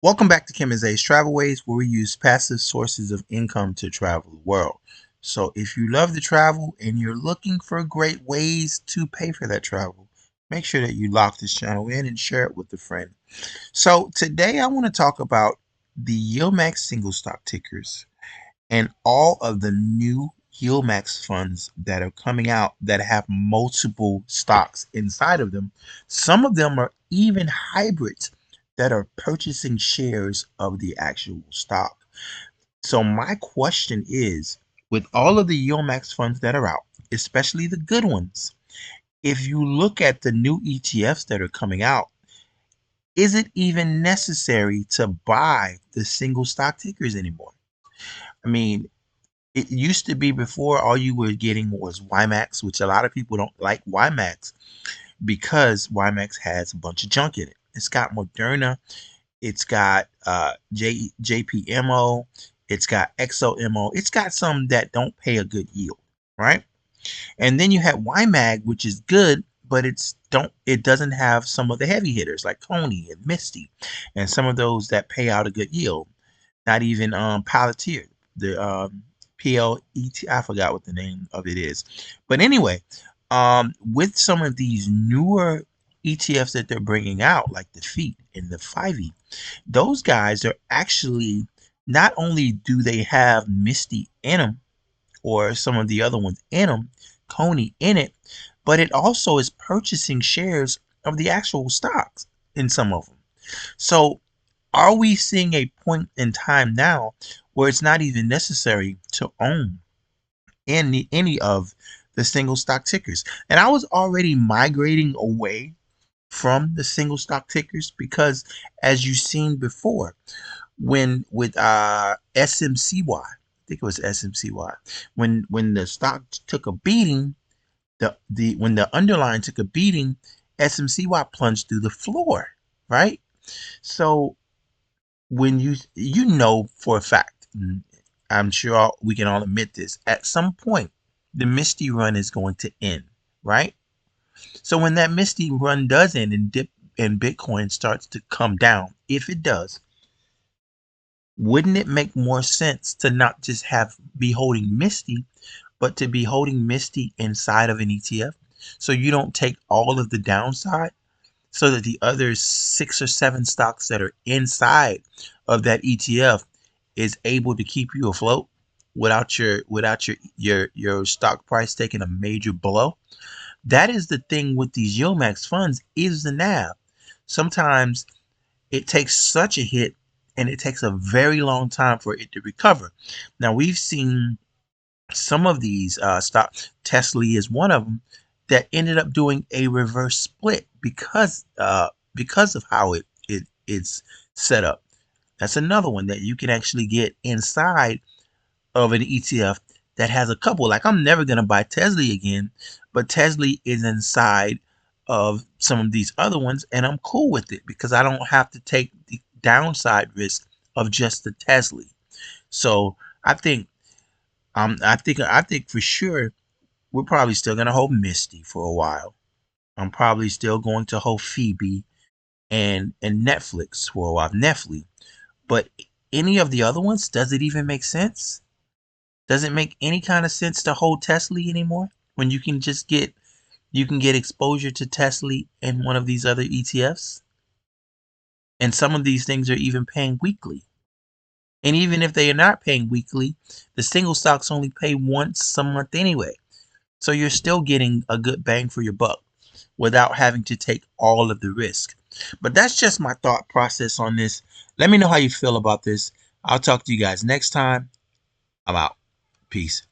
Welcome back to Msty's Travelways, where we use passive sources of income to travel the world. So if you love to travel and you're looking for great ways to pay for that travel, make sure that you lock this channel in and share it with a friend. So today I want to talk about the Yieldmax single stock tickers and all of the new Yieldmax funds that are coming out that have multiple stocks inside of them. Some of them are even hybrids that are purchasing shares of the actual stock. So my question is, with all of the Yieldmax funds that are out, especially the good ones, if you look at the new ETFs that are coming out, is it even necessary to buy the single stock tickers anymore? I mean, it used to be before all you were getting was Ymax, which a lot of people don't like Ymax because Ymax has a bunch of junk in it. It's got Moderna, it's got JPMO, it's got XOMO, it's got some that don't pay a good yield, right? And then you have YMAG, which is good, but it doesn't have some of the heavy hitters like Coney and Msty, and some of those that pay out a good yield. Not even Palantir, the PLET. I forgot what the name of it is, but anyway, with some of these newer ETFs that they're bringing out, like the FEET and the 5E, those guys are actually, not only do they have Msty in them or some of the other ones in them, Coney in it, but it also is purchasing shares of the actual stocks in some of them. So are we seeing a point in time now where it's not even necessary to own any of the single stock tickers? And I was already migrating away from the single stock tickers because, as you've seen before, when with SMCY, I think it was SMCY, when the stock took a beating, the when the underlying took a beating, SMCY plunged through the floor, right? So when you know for a fact, I'm sure we can all admit this, at some point the Misty run is going to end, right? So when that Misty run does end and dip and Bitcoin starts to come down, if it does, wouldn't it make more sense to not just have be holding Misty, but to be holding Misty inside of an ETF, so you don't take all of the downside, so that the other 6 or 7 stocks that are inside of that ETF is able to keep you afloat without your stock price taking a major blow. That is the thing with these Yieldmax funds, is the NAV. Sometimes it takes such a hit and it takes a very long time for it to recover. Now we've seen some of these stocks. Tsly is one of them that ended up doing a reverse split because of how it's set up. That's another one that you can actually get inside of an ETF that has a couple. Like, I'm never gonna buy Tsly again, but Tsly is inside of some of these other ones, and I'm cool with it because I don't have to take the downside risk of just the Tsly. So I think I think for sure we're probably still gonna hold Misty for a while. I'm probably still going to hold Phoebe and Netflix for a while, Netflix. But any of the other ones, does it even make sense? Does it make any kind of sense to hold Tesla anymore when you can get exposure to Tesla in one of these other ETFs? And some of these things are even paying weekly. And even if they are not paying weekly, the single stocks only pay once a month anyway. So you're still getting a good bang for your buck without having to take all of the risk. But that's just my thought process on this. Let me know how you feel about this. I'll talk to you guys next time. I'm out. Peace.